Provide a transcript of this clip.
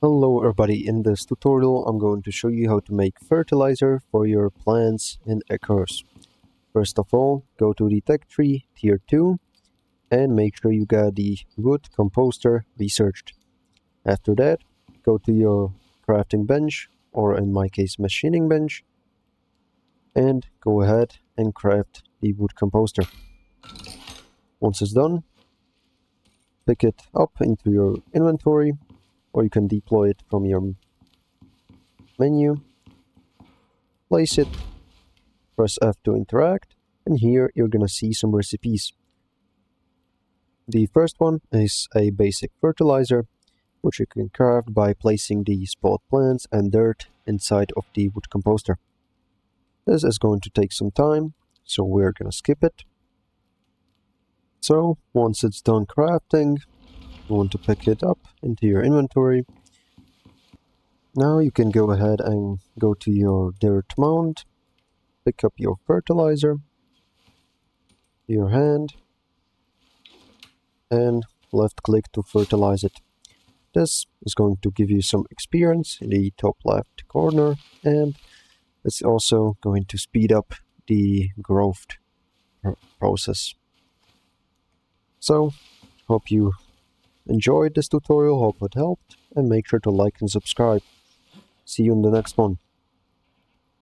Hello everybody, in this tutorial I'm going to show you how to make fertilizer for your plants in ICARUS. First of all, go to the tech tree tier 2 and make sure you got the wood composter researched. After that, go to your crafting bench, or in my case machining bench, and go ahead and craft the wood composter. Once it's done, pick it up into your inventory, or you can deploy it from your menu. Place it, press F to interact, and here you're gonna see some recipes. The first one is a basic fertilizer, which you can craft by placing the spot plants and dirt inside of the wood composter. This is going to take some time, so we're gonna skip it. So once it's done crafting, you want to pick it up into your inventory. Now you can go ahead and go to your dirt mound, pick up your fertilizer, your hand, and left click to fertilize it. This is going to give you some experience in the top left corner, and it's also going to speed up the growth process. So, hope you enjoyed this tutorial, hope it helped, and make sure to like and subscribe. See you in the next one.